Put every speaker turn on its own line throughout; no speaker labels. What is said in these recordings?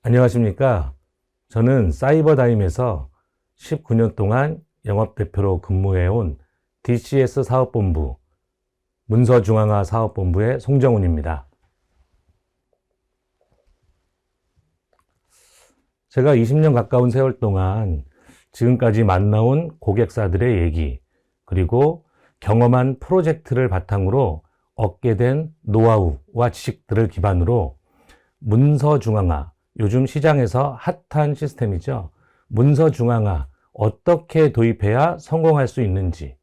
안녕하십니까. 저는 사이버다임에서 19년 동안 영업대표로 근무해온 DCS 사업본부, 문서중앙화 사업본부의 송정훈입니다. 제가 20년 가까운 세월 동안 지금까지 만나온 고객사들의 얘기, 그리고 경험한 프로젝트를 바탕으로 얻게 된 노하우와 지식들을 기반으로 문서중앙화, 요즘 시장에서 핫한 시스템이죠. 문서중앙화 어떻게 도입해야 성공할 수 있는지,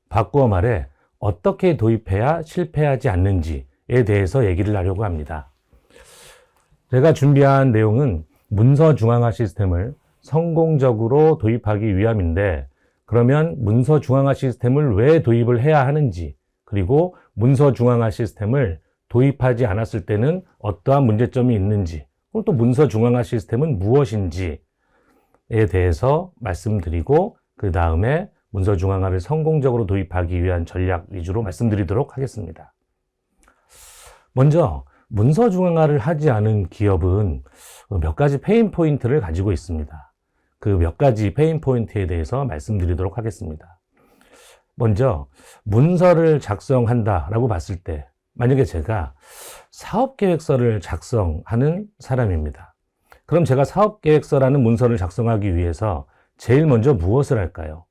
바꾸어 말해 어떻게 도입해야 실패하지 않는지에 대해서 얘기를 하려고 합니다. 제가 준비한 내용은 문서중앙화 시스템을 성공적으로 도입하기 위함인데, 그러면 문서중앙화 시스템을 왜 도입을 해야 하는지, 그리고 문서중앙화 시스템을 도입하지 않았을 때는 어떠한 문제점이 있는지, 그리고 또 문서중앙화 시스템은 무엇인지에 대해서 말씀드리고, 그 다음에 문서중앙화를 성공적으로 도입하기 위한 전략 위주로 말씀드리도록 하겠습니다. 먼저 문서중앙화를 하지 않은 기업은 몇 가지 페인 포인트를 가지고 있습니다. 그 몇 가지 페인 포인트에 대해서 말씀드리도록 하겠습니다. 먼저 문서를 작성한다라고 봤을 때, 만약에 제가 사업계획서를 작성하는 사람입니다. 그럼 제가 사업계획서라는 문서를 작성하기 위해서 제일 먼저 무엇을 할까요?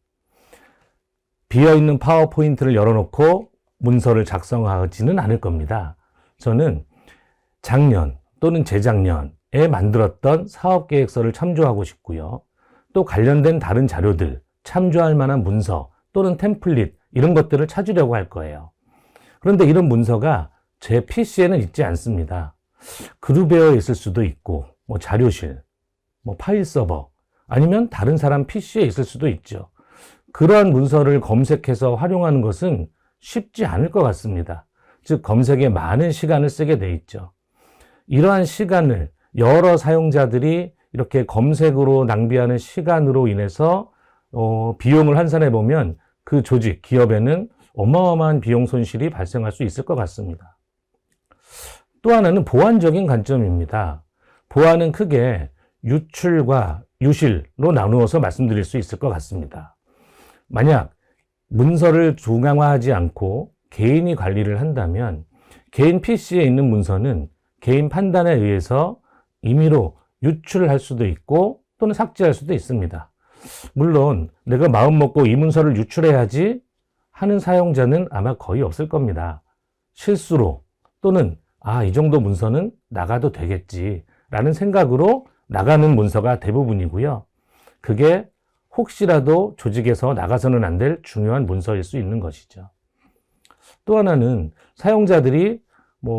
비어있는 파워포인트를 열어놓고 문서를 작성하지는 않을 겁니다. 저는 작년 또는 재작년에 만들었던 사업계획서를 참조하고 싶고요. 또 관련된 다른 자료들, 참조할 만한 문서 또는 템플릿, 이런 것들을 찾으려고 할 거예요. 그런데 이런 문서가 제 PC에는 있지 않습니다. 그룹에 있을 수도 있고, 자료실, 파일 서버, 아니면 다른 사람 PC에 있을 수도 있죠. 그러한 문서를 검색해서 활용하는 것은 쉽지 않을 것 같습니다. 즉, 검색에 많은 시간을 쓰게 돼 있죠. 이러한 시간을 여러 사용자들이 이렇게 검색으로 낭비하는 시간으로 인해서 비용을 환산해 보면 그 조직, 기업에는 어마어마한 비용 손실이 발생할 수 있을 것 같습니다. 또 하나는 보안적인 관점입니다. 보안은 크게 유출과 유실로 나누어서 말씀드릴 수 있을 것 같습니다. 만약 문서를 중앙화하지 않고 개인이 관리를 한다면 개인 PC에 있는 문서는 개인 판단에 의해서 임의로 유출을 할 수도 있고 또는 삭제할 수도 있습니다. 물론 내가 마음 먹고 이 문서를 유출해야지 하는 사용자는 아마 거의 없을 겁니다. 실수로 또는 이 정도 문서는 나가도 되겠지 라는 생각으로 나가는 문서가 대부분이고요. 그게 혹시라도 조직에서 나가서는 안 될 중요한 문서일 수 있는 것이죠. 또 하나는 사용자들이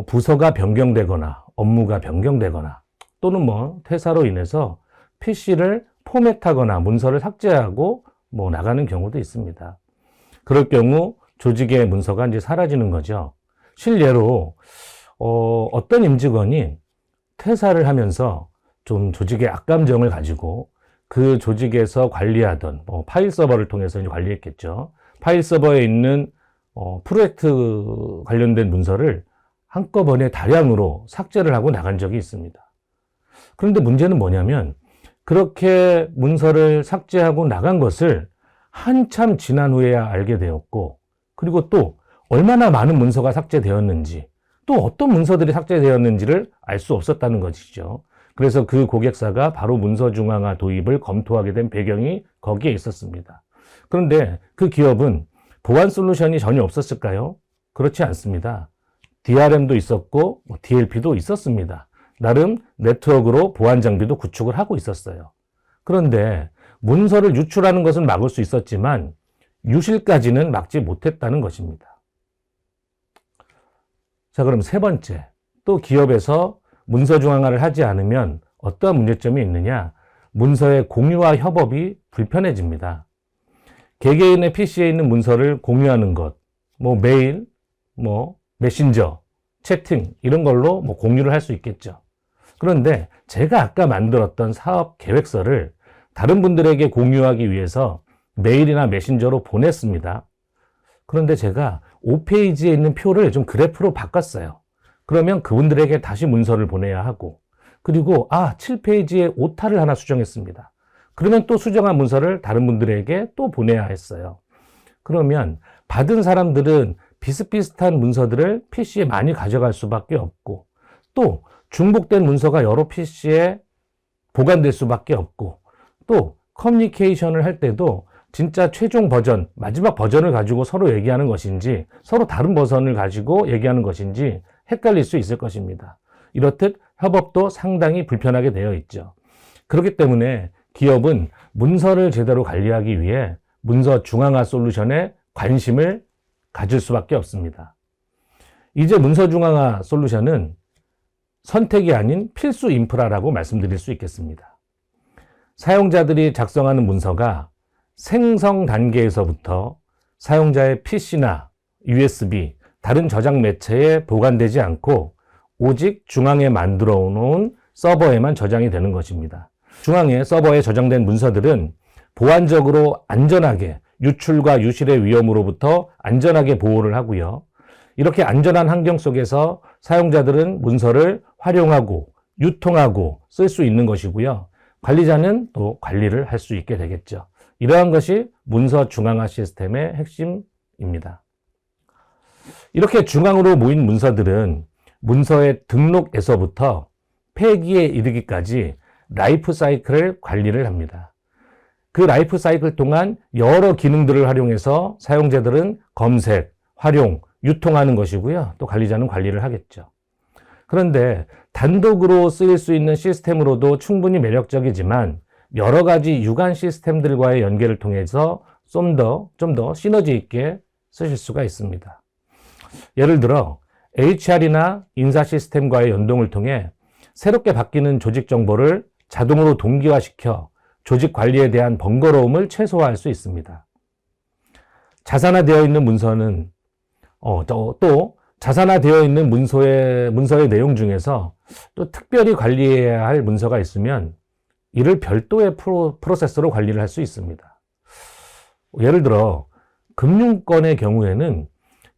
부서가 변경되거나 업무가 변경되거나 또는 퇴사로 인해서 PC를 포맷하거나 문서를 삭제하고 나가는 경우도 있습니다. 그럴 경우 조직의 문서가 이제 사라지는 거죠. 실례로 어떤 임직원이 퇴사를 하면서 좀 조직의 악감정을 가지고 그 조직에서 관리하던 파일 서버를 통해서 이제 관리했겠죠. 파일 서버에 있는 프로젝트 관련된 문서를 한꺼번에 다량으로 삭제를 하고 나간 적이 있습니다. 그런데 문제는 뭐냐면 그렇게 문서를 삭제하고 나간 것을 한참 지난 후에야 알게 되었고, 그리고 또 얼마나 많은 문서가 삭제되었는지, 또 어떤 문서들이 삭제되었는지를 알 수 없었다는 것이죠. 그래서 그 고객사가 바로 문서중앙화 도입을 검토하게 된 배경이 거기에 있었습니다. 그런데 그 기업은 보안 솔루션이 전혀 없었을까요? 그렇지 않습니다. DRM도 있었고 DLP도 있었습니다. 나름 네트워크로 보안 장비도 구축을 하고 있었어요. 그런데 문서를 유출하는 것은 막을 수 있었지만 유실까지는 막지 못했다는 것입니다. 자, 그럼 세 번째, 또 기업에서 문서 중앙화를 하지 않으면 어떠한 문제점이 있느냐? 문서의 공유와 협업이 불편해집니다. 개개인의 PC에 있는 문서를 공유하는 것, 메일, 메신저, 채팅 이런 걸로 공유를 할 수 있겠죠. 그런데 제가 아까 만들었던 사업 계획서를 다른 분들에게 공유하기 위해서 메일이나 메신저로 보냈습니다. 그런데 제가 5페이지에 있는 표를 좀 그래프로 바꿨어요. 그러면 그분들에게 다시 문서를 보내야 하고, 그리고 7페이지에 오타를 하나 수정했습니다. 그러면 또 수정한 문서를 다른 분들에게 또 보내야 했어요. 그러면 받은 사람들은 비슷비슷한 문서들을 PC에 많이 가져갈 수밖에 없고, 또 중복된 문서가 여러 PC에 보관될 수밖에 없고, 또 커뮤니케이션을 할 때도 진짜 최종 버전, 마지막 버전을 가지고 서로 얘기하는 것인지 서로 다른 버전을 가지고 얘기하는 것인지 헷갈릴 수 있을 것입니다. 이렇듯 협업도 상당히 불편하게 되어 있죠. 그렇기 때문에 기업은 문서를 제대로 관리하기 위해 문서 중앙화 솔루션에 관심을 가질 수밖에 없습니다. 이제 문서 중앙화 솔루션은 선택이 아닌 필수 인프라라고 말씀드릴 수 있겠습니다. 사용자들이 작성하는 문서가 생성 단계에서부터 사용자의 PC나 USB, 다른 저장 매체에 보관되지 않고 오직 중앙에 만들어 놓은 서버에만 저장이 되는 것입니다. 중앙에 서버에 저장된 문서들은 보안적으로 안전하게 유출과 유실의 위험으로부터 안전하게 보호를 하고요. 이렇게 안전한 환경 속에서 사용자들은 문서를 활용하고 유통하고 쓸 수 있는 것이고요. 관리자는 또 관리를 할 수 있게 되겠죠. 이러한 것이 문서 중앙화 시스템의 핵심입니다. 이렇게 중앙으로 모인 문서들은 문서의 등록에서부터 폐기에 이르기까지 라이프 사이클을 관리를 합니다. 그 라이프 사이클 동안 여러 기능들을 활용해서 사용자들은 검색, 활용, 유통하는 것이고요. 또 관리자는 관리를 하겠죠. 그런데 단독으로 쓰일 수 있는 시스템으로도 충분히 매력적이지만 여러 가지 유관 시스템들과의 연계를 통해서 좀 더 시너지 있게 쓰실 수가 있습니다. 예를 들어 HR이나 인사 시스템과의 연동을 통해 새롭게 바뀌는 조직 정보를 자동으로 동기화시켜 조직 관리에 대한 번거로움을 최소화할 수 있습니다. 자산화되어 있는 문서는 또 자산화되어 있는 문서의 내용 중에서 또 특별히 관리해야 할 문서가 있으면 이를 별도의 프로세스로 관리를 할 수 있습니다. 예를 들어 금융권의 경우에는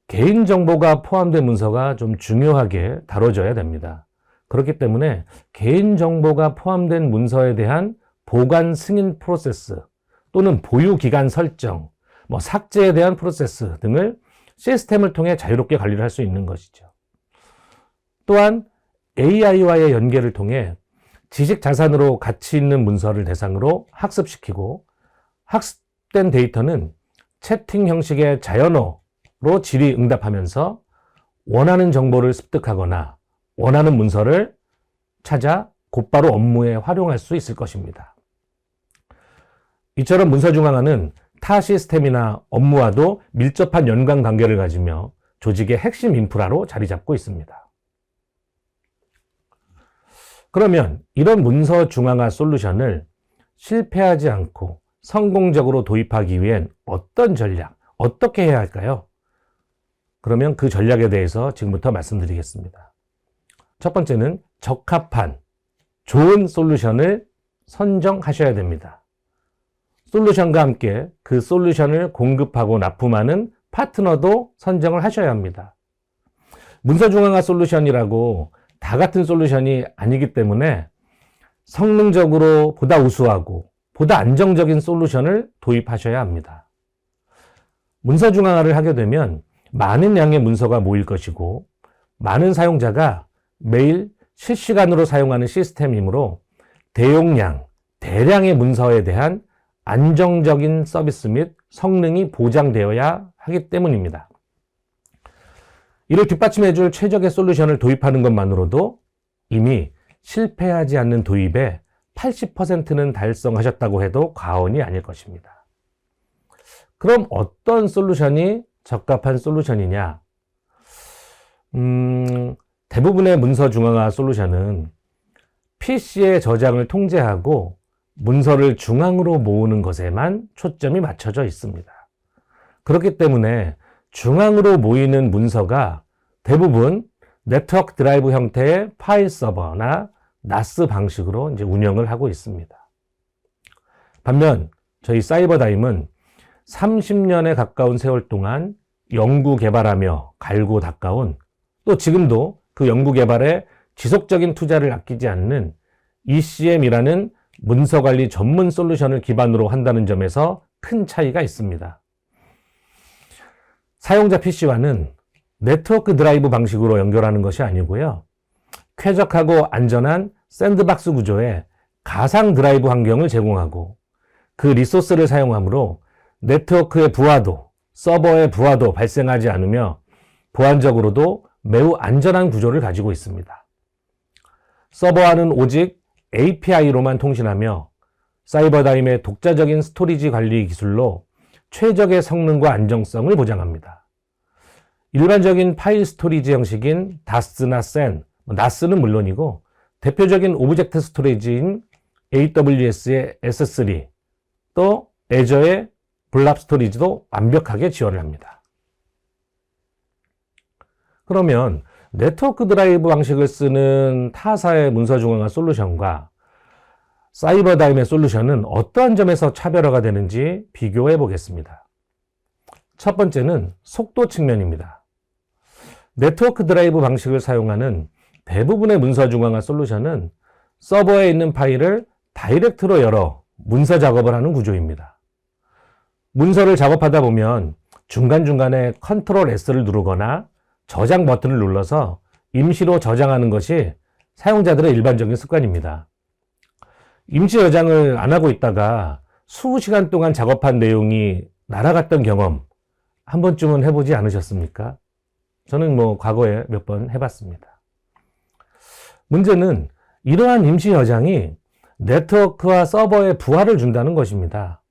개인정보가 포함된 문서가 좀 중요하게 다뤄져야 됩니다. 그렇기 때문에 개인정보가 포함된 문서에 대한 보관 승인 프로세스 또는 보유기간 설정, 삭제에 대한 프로세스 등을 시스템을 통해 자유롭게 관리를 할 수 있는 것이죠. 또한 AI와의 연계를 통해 지식 자산으로 가치 있는 문서를 대상으로 학습시키고 학습된 데이터는 채팅 형식의 자연어로 질의응답하면서 원하는 정보를 습득하거나 원하는 문서를 찾아 곧바로 업무에 활용할 수 있을 것입니다. 이처럼 문서 중앙화는 타 시스템이나 업무와도 밀접한 연관 관계를 가지며 조직의 핵심 인프라로 자리 잡고 있습니다. 그러면 이런 문서 중앙화 솔루션을 실패하지 않고 성공적으로 도입하기 위한 어떤 전략, 어떻게 해야 할까요? 그러면 그 전략에 대해서 지금부터 말씀드리겠습니다. 첫 번째는 적합한 좋은 솔루션을 선정하셔야 됩니다. 솔루션과 함께 그 솔루션을 공급하고 납품하는 파트너도 선정을 하셔야 합니다. 문서 중앙화 솔루션이라고 다 같은 솔루션이 아니기 때문에 성능적으로 보다 우수하고 보다 안정적인 솔루션을 도입하셔야 합니다. 문서 중앙화를 하게 되면 많은 양의 문서가 모일 것이고 많은 사용자가 매일 실시간으로 사용하는 시스템이므로 대용량, 대량의 문서에 대한 안정적인 서비스 및 성능이 보장되어야 하기 때문입니다. 이를 뒷받침해줄 최적의 솔루션을 도입하는 것만으로도 이미 실패하지 않는 도입에 80%는 달성하셨다고 해도 과언이 아닐 것입니다. 그럼 어떤 솔루션이 적합한 솔루션이냐? 대부분의 문서 중앙화 솔루션은 PC의 저장을 통제하고 문서를 중앙으로 모으는 것에만 초점이 맞춰져 있습니다. 그렇기 때문에 중앙으로 모이는 문서가 대부분 네트워크 드라이브 형태의 파일 서버나 NAS 방식으로 이제 운영을 하고 있습니다. 반면 저희 사이버다임은 30년에 가까운 세월 동안 연구 개발하며 갈고 닦아온 또 지금도 그 연구 개발에 지속적인 투자를 아끼지 않는 ECM이라는 문서관리 전문 솔루션을 기반으로 한다는 점에서 큰 차이가 있습니다. 사용자 PC와는 네트워크 드라이브 방식으로 연결하는 것이 아니고요. 쾌적하고 안전한 샌드박스 구조의 가상 드라이브 환경을 제공하고 그 리소스를 사용하므로 네트워크의 부하도, 서버의 부하도 발생하지 않으며 보안적으로도 매우 안전한 구조를 가지고 있습니다. 서버와는 오직 API로만 통신하며 사이버다임의 독자적인 스토리지 관리 기술로 최적의 성능과 안정성을 보장합니다. 일반적인 파일 스토리지 형식인 DAS나 SAN, NAS는 물론이고 대표적인 오브젝트 스토리지인 AWS의 S3, 또 애저의 블랍 스토리지도 완벽하게 지원을 합니다. 그러면 네트워크 드라이브 방식을 쓰는 타사의 문서 중앙화 솔루션과 사이버다임의 솔루션은 어떠한 점에서 차별화가 되는지 비교해 보겠습니다. 첫 번째는 속도 측면입니다. 네트워크 드라이브 방식을 사용하는 대부분의 문서 중앙화 솔루션은 서버에 있는 파일을 다이렉트로 열어 문서 작업을 하는 구조입니다. 문서를 작업하다 보면 중간중간에 컨트롤 S를 누르거나 저장 버튼을 눌러서 임시로 저장하는 것이 사용자들의 일반적인 습관입니다. 임시 저장을 안 하고 있다가 수시간 동안 작업한 내용이 날아갔던 경험 한 번쯤은 해보지 않으셨습니까? 저는 과거에 몇 번 해봤습니다. 문제는 이러한 임시 저장이 네트워크와 서버에 부하를 준다는 것입니다.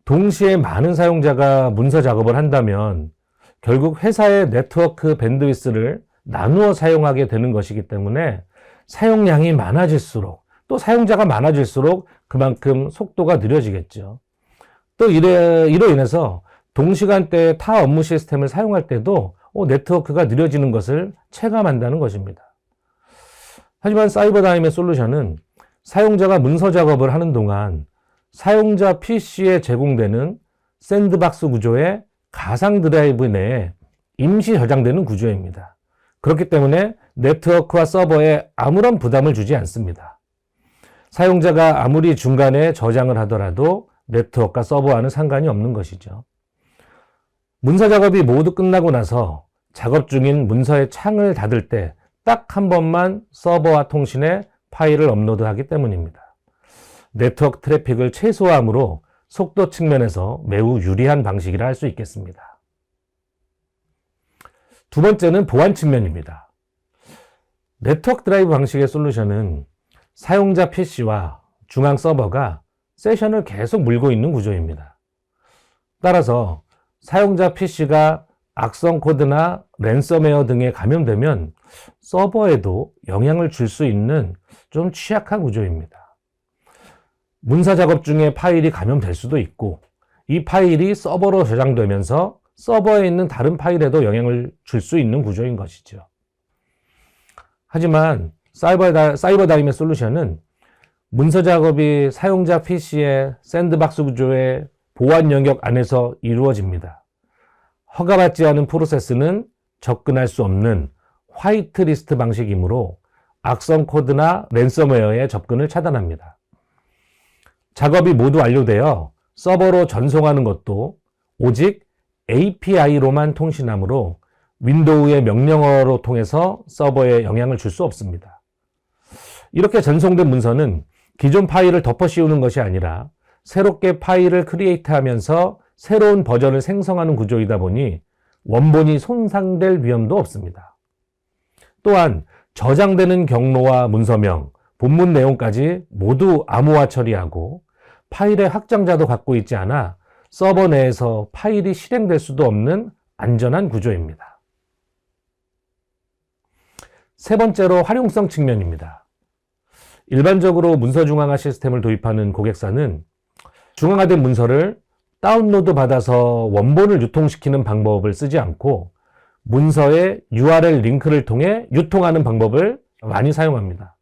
동시에 많은 사용자가 문서 작업을 한다면 결국 회사의 네트워크 밴드위스를 나누어 사용하게 되는 것이기 때문에 사용량이 많아질수록 또 사용자가 많아질수록 그만큼 속도가 느려지겠죠. 또 이로 인해서 동시간대에 타 업무 시스템을 사용할 때도 네트워크가 느려지는 것을 체감한다는 것입니다. 하지만 사이버다임의 솔루션은 사용자가 문서 작업을 하는 동안 사용자 PC에 제공되는 샌드박스 구조의 가상 드라이브 내에 임시 저장되는 구조입니다. 그렇기 때문에 네트워크와 서버에 아무런 부담을 주지 않습니다. 사용자가 아무리 중간에 저장을 하더라도 네트워크와 서버와는 상관이 없는 것이죠. 문서 작업이 모두 끝나고 나서 작업 중인 문서의 창을 닫을 때 딱 한 번만 서버와 통신에 파일을 업로드하기 때문입니다. 네트워크 트래픽을 최소화함으로 속도 측면에서 매우 유리한 방식이라 할 수 있겠습니다. 두 번째는 보안 측면입니다. 네트워크 드라이브 방식의 솔루션은 사용자 PC와 중앙 서버가 세션을 계속 물고 있는 구조입니다. 따라서 사용자 PC가 악성 코드나 랜섬웨어 등에 감염되면 서버에도 영향을 줄 수 있는 좀 취약한 구조입니다. 문서 작업 중에 파일이 감염될 수도 있고 이 파일이 서버로 저장되면서 서버에 있는 다른 파일에도 영향을 줄 수 있는 구조인 것이죠. 하지만 사이버다임의 솔루션은 문서 작업이 사용자 PC의 샌드박스 구조의 보안 영역 안에서 이루어집니다. 허가받지 않은 프로세스는 접근할 수 없는 화이트리스트 방식이므로 악성 코드나 랜섬웨어의 접근을 차단합니다. 작업이 모두 완료되어 서버로 전송하는 것도 오직 API로만 통신하므로 윈도우의 명령어로 통해서 서버에 영향을 줄 수 없습니다. 이렇게 전송된 문서는 기존 파일을 덮어 씌우는 것이 아니라 새롭게 파일을 크리에이트하면서 새로운 버전을 생성하는 구조이다 보니 원본이 손상될 위험도 없습니다. 또한 저장되는 경로와 문서명, 본문 내용까지 모두 암호화 처리하고 파일의 확장자도 갖고 있지 않아 서버 내에서 파일이 실행될 수도 없는 안전한 구조입니다. 세 번째로 활용성 측면입니다. 일반적으로 문서 중앙화 시스템을 도입하는 고객사는 중앙화된 문서를 다운로드 받아서 원본을 유통시키는 방법을 쓰지 않고 문서의 URL 링크를 통해 유통하는 방법을 많이 사용합니다.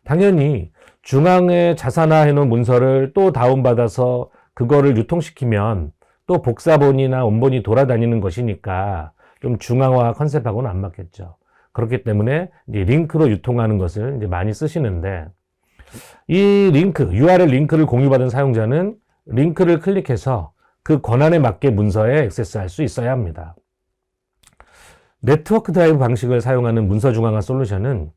당연히 중앙에 자산화해 놓은 문서를 또 다운받아서 그거를 유통시키면 또 복사본이나 원본이 돌아다니는 것이니까 좀 중앙화 컨셉하고는 안 맞겠죠. 그렇기 때문에 이제 링크로 유통하는 것을 이제 많이 쓰시는데 이 링크, URL 링크를 공유받은 사용자는 링크를 클릭해서 그 권한에 맞게 문서에 액세스할 수 있어야 합니다. 네트워크 드라이브 방식을 사용하는 문서 중앙화 솔루션은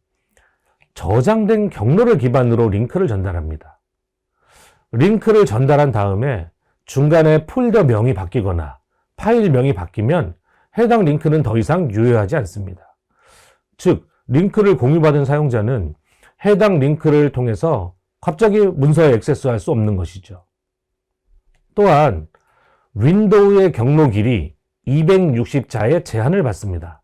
저장된 경로를 기반으로 링크를 전달합니다. 링크를 전달한 다음에 중간에 폴더명이 바뀌거나 파일명이 바뀌면 해당 링크는 더 이상 유효하지 않습니다. 즉, 링크를 공유받은 사용자는 해당 링크를 통해서 갑자기 문서에 액세스할 수 없는 것이죠. 또한 윈도우의 경로 길이 260자의 제한을 받습니다.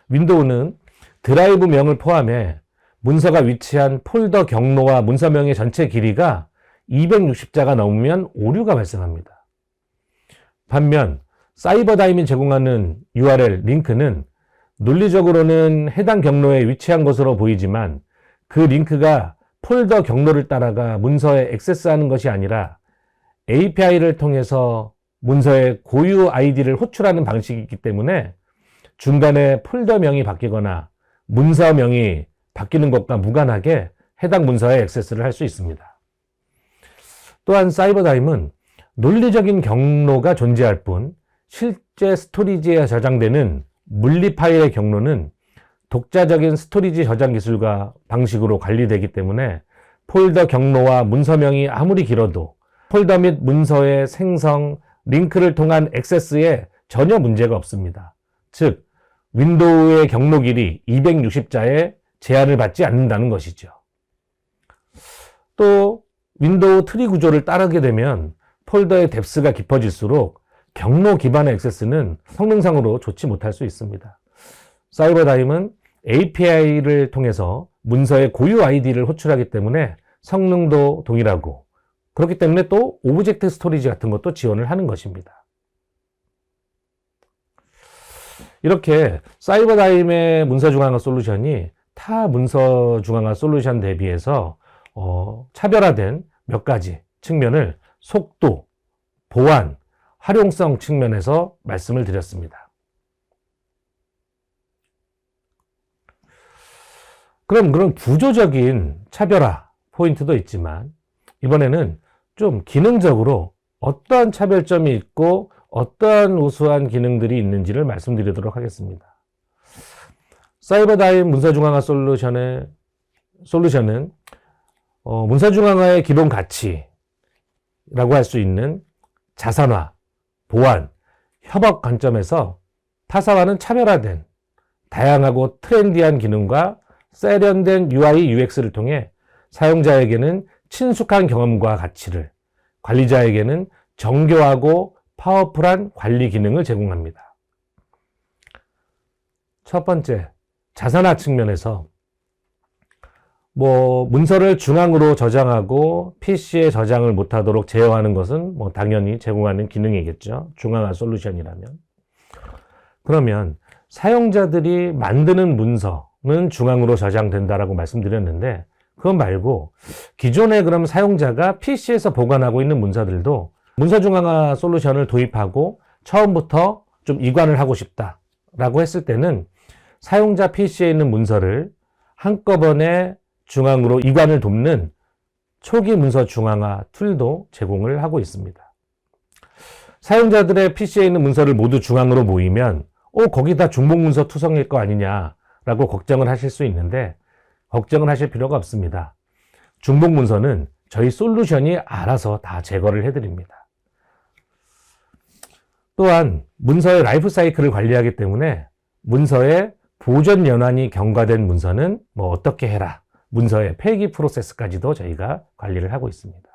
윈도우는 드라이브명을 포함해 문서가 위치한 폴더 경로와 문서명의 전체 길이가 260자가 넘으면 오류가 발생합니다. 반면 사이버다임이 제공하는 URL 링크는 논리적으로는 해당 경로에 위치한 것으로 보이지만 그 링크가 폴더 경로를 따라가 문서에 액세스하는 것이 아니라 API를 통해서 문서의 고유 아이디를 호출하는 방식이기 때문에 중간에 폴더명이 바뀌거나 문서명이 바뀌는 것과 무관하게 해당 문서에 액세스를 할 수 있습니다. 또한 사이버다임은 논리적인 경로가 존재할 뿐 실제 스토리지에 저장되는 물리 파일의 경로는 독자적인 스토리지 저장 기술과 방식으로 관리되기 때문에 폴더 경로와 문서명이 아무리 길어도 폴더 및 문서의 생성, 링크를 통한 액세스에 전혀 문제가 없습니다. 즉, 윈도우의 경로 길이 260자에 제한을 받지 않는다는 것이죠. 또 윈도우 트리 구조를 따르게 되면 폴더의 뎁스가 깊어질수록 경로 기반의 액세스는 성능상으로 좋지 못할 수 있습니다. 사이버다임은 API를 통해서 문서의 고유 아이디를 호출하기 때문에 성능도 동일하고 그렇기 때문에 또 오브젝트 스토리지 같은 것도 지원을 하는 것입니다. 이렇게 사이버다임의 문서 중앙화 솔루션이 타 문서 중앙화 솔루션 대비해서 차별화된 몇 가지 측면을 속도, 보안, 활용성 측면에서 말씀을 드렸습니다. 그럼 그런 구조적인 차별화 포인트도 있지만 이번에는 좀 기능적으로 어떠한 차별점이 있고 어떠한 우수한 기능들이 있는지를 말씀드리도록 하겠습니다. 사이버다임 문서중앙화 솔루션은 문서중앙화의 기본 가치라고 할 수 있는 자산화, 보안, 협업 관점에서 타사와는 차별화된 다양하고 트렌디한 기능과 세련된 UI, UX를 통해 사용자에게는 친숙한 경험과 가치를, 관리자에게는 정교하고 파워풀한 관리 기능을 제공합니다. 첫 번째, 자산화 측면에서 문서를 중앙으로 저장하고 PC에 저장을 못하도록 제어하는 것은 당연히 제공하는 기능이겠죠. 중앙화 솔루션이라면. 그러면 사용자들이 만드는 문서는 중앙으로 저장된다라고 말씀드렸는데 그건 말고 기존에 그럼 사용자가 PC에서 보관하고 있는 문서들도 문서 중앙화 솔루션을 도입하고 처음부터 좀 이관을 하고 싶다라고 했을 때는 사용자 PC에 있는 문서를 한꺼번에 중앙으로 이관을 돕는 초기 문서 중앙화 툴도 제공을 하고 있습니다. 사용자들의 PC에 있는 문서를 모두 중앙으로 모이면 거기다 중복문서 투성일 거 아니냐라고 걱정을 하실 수 있는데 걱정을 하실 필요가 없습니다. 중복문서는 저희 솔루션이 알아서 다 제거를 해드립니다. 또한 문서의 라이프 사이클을 관리하기 때문에 문서의 보존 연한이 경과된 문서는 어떻게 해라. 문서의 폐기 프로세스까지도 저희가 관리를 하고 있습니다.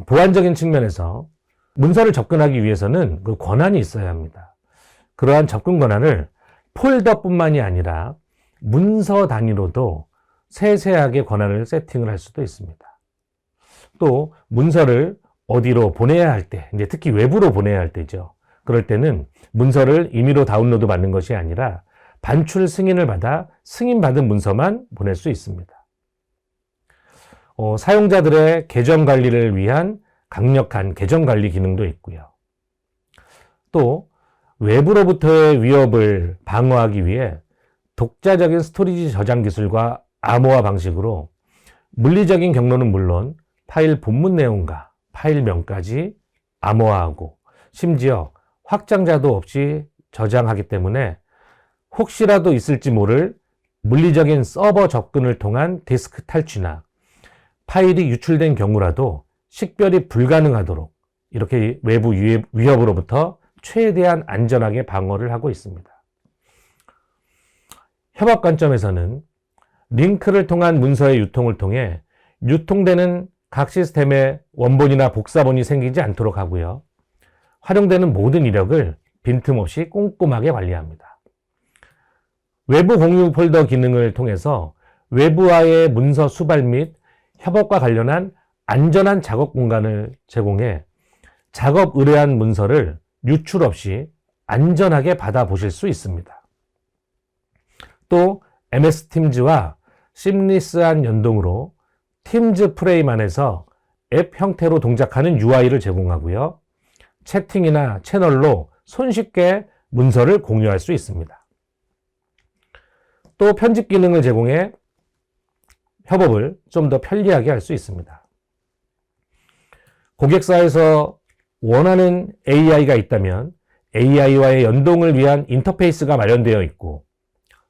보안적인 측면에서 문서를 접근하기 위해서는 그 권한이 있어야 합니다. 그러한 접근 권한을 폴더뿐만이 아니라 문서 단위로도 세세하게 권한을 세팅을 할 수도 있습니다. 또 문서를 어디로 보내야 할 때, 이제 특히 외부로 보내야 할 때죠. 그럴 때는 문서를 임의로 다운로드 받는 것이 아니라 반출 승인을 받아 승인받은 문서만 보낼 수 있습니다. 사용자들의 계정 관리를 위한 강력한 계정 관리 기능도 있고요. 또 외부로부터의 위협을 방어하기 위해 독자적인 스토리지 저장 기술과 암호화 방식으로 물리적인 경로는 물론 파일 본문 내용과 파일명까지 암호화하고 심지어 확장자도 없이 저장하기 때문에 혹시라도 있을지 모를 물리적인 서버 접근을 통한 디스크 탈취나 파일이 유출된 경우라도 식별이 불가능하도록 이렇게 외부 위협으로부터 최대한 안전하게 방어를 하고 있습니다. 협업 관점에서는 링크를 통한 문서의 유통을 통해 유통되는 각 시스템의 원본이나 복사본이 생기지 않도록 하고요. 활용되는 모든 이력을 빈틈없이 꼼꼼하게 관리합니다. 외부 공유 폴더 기능을 통해서 외부와의 문서 수발 및 협업과 관련한 안전한 작업 공간을 제공해 작업 의뢰한 문서를 유출 없이 안전하게 받아보실 수 있습니다. 또 MS 팀즈와 심리스한 연동으로 팀즈 프레임 안에서 앱 형태로 동작하는 UI를 제공하고요. 채팅이나 채널로 손쉽게 문서를 공유할 수 있습니다. 또 편집 기능을 제공해 협업을 좀 더 편리하게 할 수 있습니다. 고객사에서 원하는 AI가 있다면 AI와의 연동을 위한 인터페이스가 마련되어 있고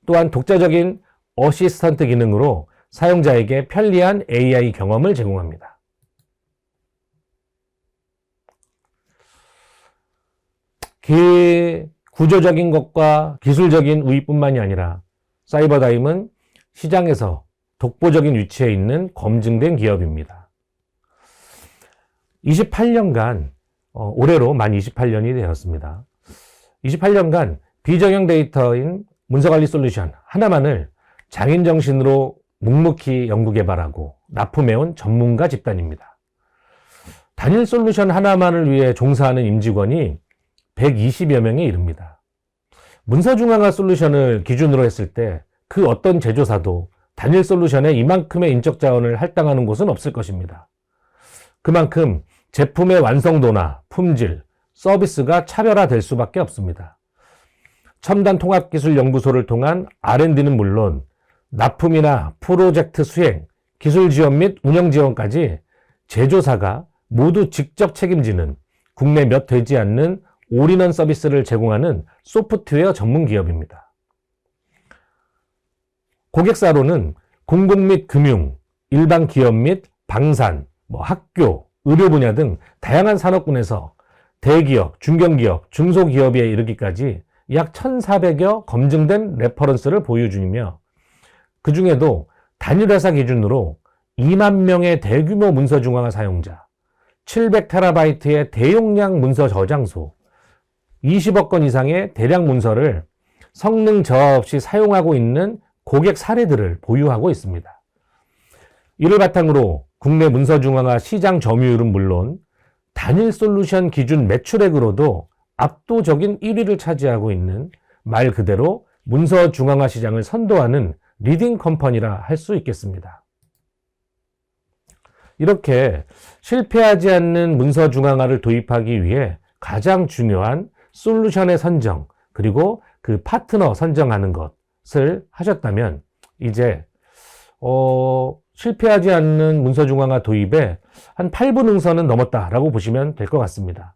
또한 독자적인 어시스턴트 기능으로 사용자에게 편리한 AI 경험을 제공합니다. 구조적인 것과 기술적인 우위뿐만이 아니라 사이버다임은 시장에서 독보적인 위치에 있는 검증된 기업입니다. 28년간, 올해로 만 28년이 되었습니다. 28년간 비정형 데이터인 문서관리 솔루션 하나만을 장인정신으로 묵묵히 연구개발하고 납품해온 전문가 집단입니다. 단일 솔루션 하나만을 위해 종사하는 임직원이 120여 명에 이릅니다. 문서중앙화 솔루션을 기준으로 했을 때 그 어떤 제조사도 단일 솔루션에 이만큼의 인적 자원을 할당하는 곳은 없을 것입니다. 그만큼 제품의 완성도나 품질, 서비스가 차별화될 수밖에 없습니다. 첨단 통합기술연구소를 통한 R&D는 물론 납품이나 프로젝트 수행, 기술 지원 및 운영 지원까지 제조사가 모두 직접 책임지는 국내 몇 되지 않는 올인원 서비스를 제공하는 소프트웨어 전문 기업입니다. 고객사로는 공공 및 금융, 일반 기업 및 방산, 학교, 의료 분야 등 다양한 산업군에서 대기업, 중견기업, 중소기업에 이르기까지 약 1,400여 검증된 레퍼런스를 보유 중이며 그 중에도 단일 회사 기준으로 2만 명의 대규모 문서 중앙화 사용자, 700TB의 대용량 문서 저장소, 20억 건 이상의 대량 문서를 성능 저하 없이 사용하고 있는 고객 사례들을 보유하고 있습니다. 이를 바탕으로 국내 문서 중앙화 시장 점유율은 물론 단일 솔루션 기준 매출액으로도 압도적인 1위를 차지하고 있는 말 그대로 문서 중앙화 시장을 선도하는 리딩 컴퍼니라 할 수 있겠습니다. 이렇게 실패하지 않는 문서 중앙화를 도입하기 위해 가장 중요한 솔루션의 선정, 그리고 그 파트너 선정하는 것을 하셨다면 이제 실패하지 않는 문서 중앙화 도입에 한 8분 응선은 넘었다라고 보시면 될 것 같습니다.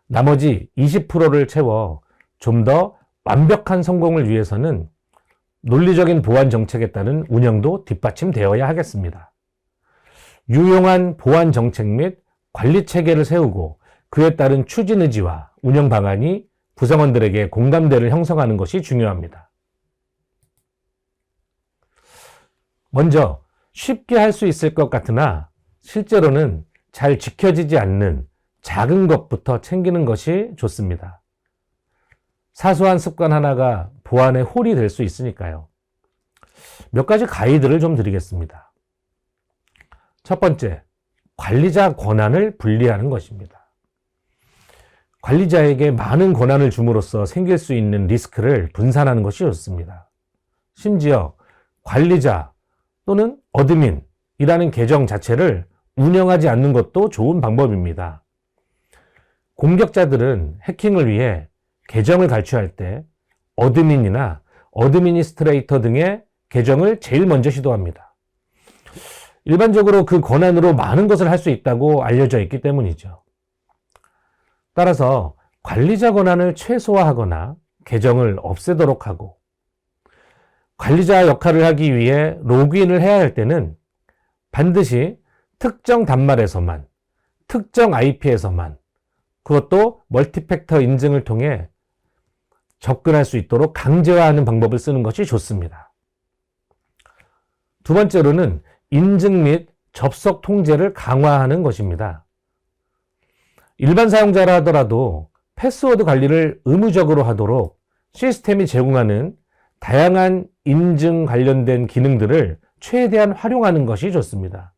나머지 20%를 채워 좀 더 완벽한 성공을 위해서는 논리적인 보안 정책에 따른 운영도 뒷받침되어야 하겠습니다. 유용한 보안 정책 및 관리 체계를 세우고 그에 따른 추진 의지와 운영 방안이 구성원들에게 공감대를 형성하는 것이 중요합니다. 먼저 쉽게 할 수 있을 것 같으나 실제로는 잘 지켜지지 않는 작은 것부터 챙기는 것이 좋습니다. 사소한 습관 하나가 보안의 홀이 될 수 있으니까요. 몇 가지 가이드를 좀 드리겠습니다. 첫 번째, 관리자 권한을 분리하는 것입니다. 관리자에게 많은 권한을 줌으로써 생길 수 있는 리스크를 분산하는 것이 좋습니다. 심지어 관리자 또는 어드민이라는 계정 자체를 운영하지 않는 것도 좋은 방법입니다. 공격자들은 해킹을 위해 계정을 갈취할 때 어드민이나 어드미니스트레이터 등의 계정을 제일 먼저 시도합니다. 일반적으로 그 권한으로 많은 것을 할 수 있다고 알려져 있기 때문이죠. 따라서 관리자 권한을 최소화하거나 계정을 없애도록 하고, 관리자 역할을 하기 위해 로그인을 해야 할 때는 반드시 특정 단말에서만, 특정 IP에서만, 그것도 멀티팩터 인증을 통해 접근할 수 있도록 강제화하는 방법을 쓰는 것이 좋습니다. 두 번째로는 인증 및 접속 통제를 강화하는 것입니다. 일반 사용자라 하더라도 패스워드 관리를 의무적으로 하도록 시스템이 제공하는 다양한 인증 관련된 기능들을 최대한 활용하는 것이 좋습니다.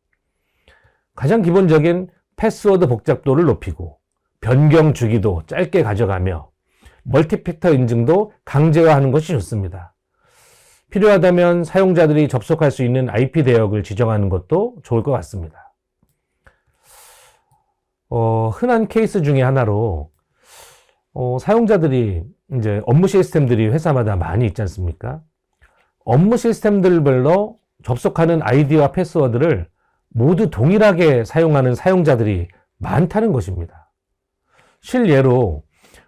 가장 기본적인 패스워드 복잡도를 높이고 변경 주기도 짧게 가져가며 멀티팩터 인증도 강제화하는 것이 좋습니다. 필요하다면 사용자들이 접속할 수 있는 IP 대역을 지정하는 것도 좋을 것 같습니다. 흔한 케이스 중에 하나로 사용자들이 이제 업무 시스템들이 회사마다 많이 있지 않습니까? 업무 시스템들별로 접속하는 아이디와 패스워드를 모두 동일하게 사용하는 사용자들이 많다는 것입니다. 실예로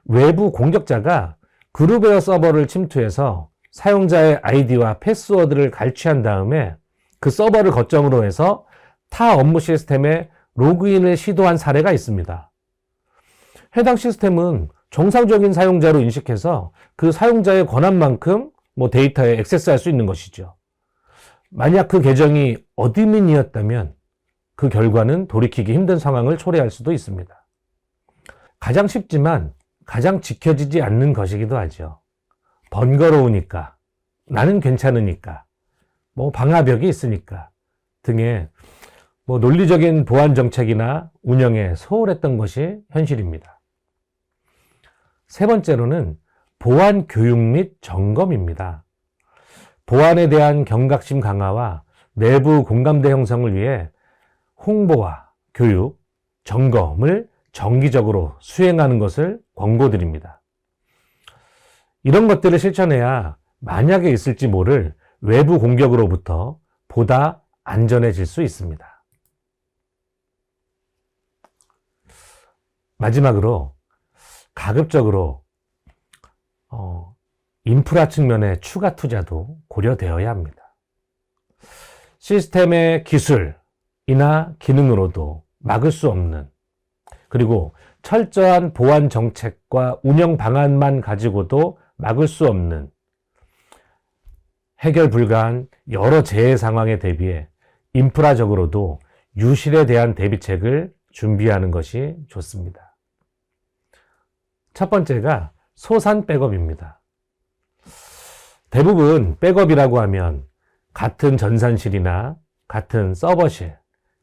외부 공격자가 그룹웨어 서버를 침투해서 사용자의 아이디와 패스워드를 갈취한 다음에 그 서버를 거점으로 해서 타 업무 시스템에 로그인을 시도한 사례가 있습니다. 해당 시스템은 정상적인 사용자로 인식해서 그 사용자의 권한만큼 데이터에 액세스할 수 있는 것이죠. 만약 그 계정이 어드민이었다면 그 결과는 돌이키기 힘든 상황을 초래할 수도 있습니다. 가장 쉽지만 가장 지켜지지 않는 것이기도 하죠. 번거로우니까, 나는 괜찮으니까, 방화벽이 있으니까 등의 논리적인 보안 정책이나 운영에 소홀했던 것이 현실입니다. 세 번째로는 보안 교육 및 점검입니다. 보안에 대한 경각심 강화와 내부 공감대 형성을 위해 홍보와 교육, 점검을 정기적으로 수행하는 것을 권고드립니다. 이런 것들을 실천해야 만약에 있을지 모를 외부 공격으로부터 보다 안전해질 수 있습니다. 마지막으로 가급적으로 인프라 측면의 추가 투자도 고려되어야 합니다. 시스템의 기술이나 기능으로도 막을 수 없는, 그리고 철저한 보안 정책과 운영 방안만 가지고도 막을 수 없는, 해결 불가한 여러 재해 상황에 대비해 인프라적으로도 유실에 대한 대비책을 준비하는 것이 좋습니다. 첫 번째가 소산 백업입니다. 대부분 백업이라고 하면 같은 전산실이나 같은 서버실,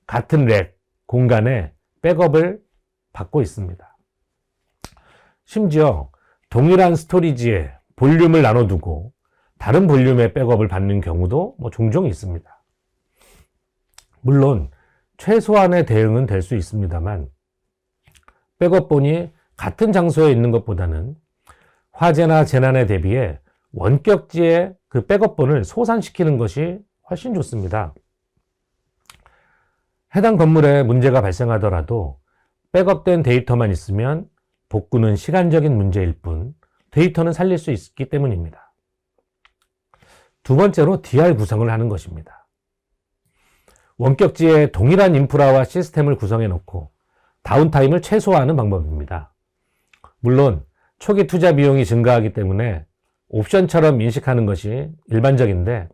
같은 랙 공간에 백업을 받고 있습니다. 심지어 동일한 스토리지에 볼륨을 나눠두고 다른 볼륨의 백업을 받는 경우도 종종 있습니다. 물론 최소한의 대응은 될 수 있습니다만, 백업본이 같은 장소에 있는 것보다는 화재나 재난에 대비해 원격지에 그 백업본을 소산시키는 것이 훨씬 좋습니다. 해당 건물에 문제가 발생하더라도 백업된 데이터만 있으면 복구는 시간적인 문제일 뿐 데이터는 살릴 수 있기 때문입니다. 두 번째로 DR 구성을 하는 것입니다. 원격지에 동일한 인프라와 시스템을 구성해 놓고 다운타임을 최소화하는 방법입니다. 물론 초기 투자 비용이 증가하기 때문에 옵션처럼 인식하는 것이 일반적인데,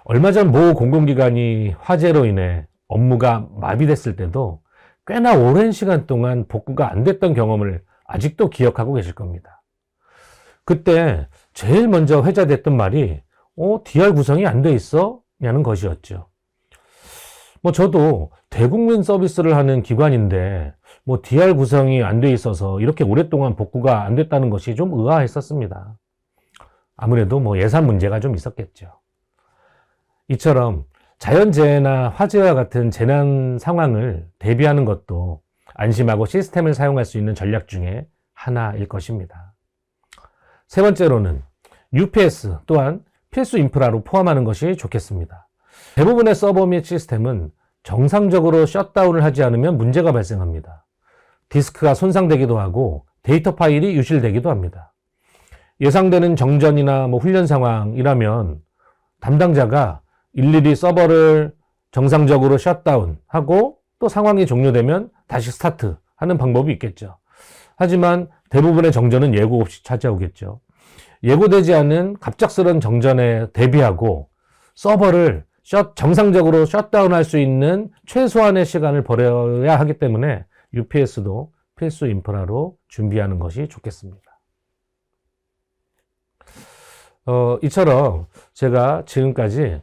얼마 전 모 공공기관이 화재로 인해 업무가 마비됐을 때도 꽤나 오랜 시간 동안 복구가 안 됐던 경험을 아직도 기억하고 계실 겁니다. 그때 제일 먼저 회자됐던 말이 DR 구성이 안 돼 있어? 냐는 것이었죠. 저도 대국민 서비스를 하는 기관인데 DR 구성이 안 돼 있어서 이렇게 오랫동안 복구가 안 됐다는 것이 좀 의아했었습니다. 아무래도 예산 문제가 좀 있었겠죠. 이처럼 자연재해나 화재와 같은 재난 상황을 대비하는 것도 안심하고 시스템을 사용할 수 있는 전략 중에 하나일 것입니다. 세 번째로는 UPS 또한 필수 인프라로 포함하는 것이 좋겠습니다. 대부분의 서버 및 시스템은 정상적으로 셧다운을 하지 않으면 문제가 발생합니다. 디스크가 손상되기도 하고 데이터 파일이 유실되기도 합니다. 예상되는 정전이나 훈련 상황이라면 담당자가 일일이 서버를 정상적으로 셧다운하고 또 상황이 종료되면 다시 스타트 하는 방법이 있겠죠. 하지만 대부분의 정전은 예고 없이 찾아오겠죠. 예고되지 않은 갑작스러운 정전에 대비하고 서버를 정상적으로 셧다운할 수 있는 최소한의 시간을 벌여야 하기 때문에 UPS도 필수 인프라로 준비하는 것이 좋겠습니다. 이처럼 제가 지금까지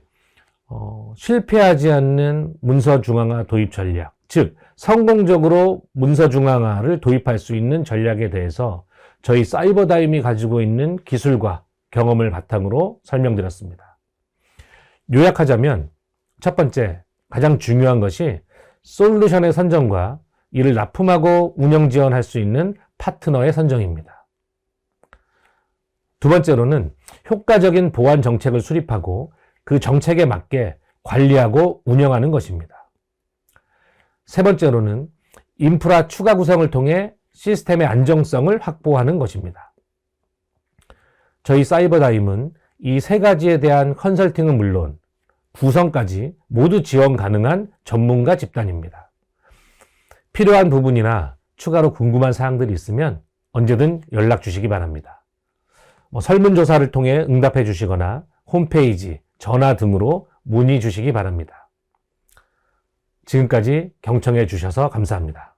실패하지 않는 문서 중앙화 도입 전략, 즉 성공적으로 문서 중앙화를 도입할 수 있는 전략에 대해서 저희 사이버다임이 가지고 있는 기술과 경험을 바탕으로 설명드렸습니다. 요약하자면 첫 번째, 가장 중요한 것이 솔루션의 선정과 이를 납품하고 운영 지원할 수 있는 파트너의 선정입니다. 두 번째로는 효과적인 보안 정책을 수립하고 그 정책에 맞게 관리하고 운영하는 것입니다. 세 번째로는 인프라 추가 구성을 통해 시스템의 안정성을 확보하는 것입니다. 저희 사이버다임은 이 세 가지에 대한 컨설팅은 물론 구성까지 모두 지원 가능한 전문가 집단입니다. 필요한 부분이나 추가로 궁금한 사항들이 있으면 언제든 연락 주시기 바랍니다. 설문조사를 통해 응답해 주시거나 홈페이지, 전화 등으로 문의 주시기 바랍니다. 지금까지 경청해 주셔서 감사합니다.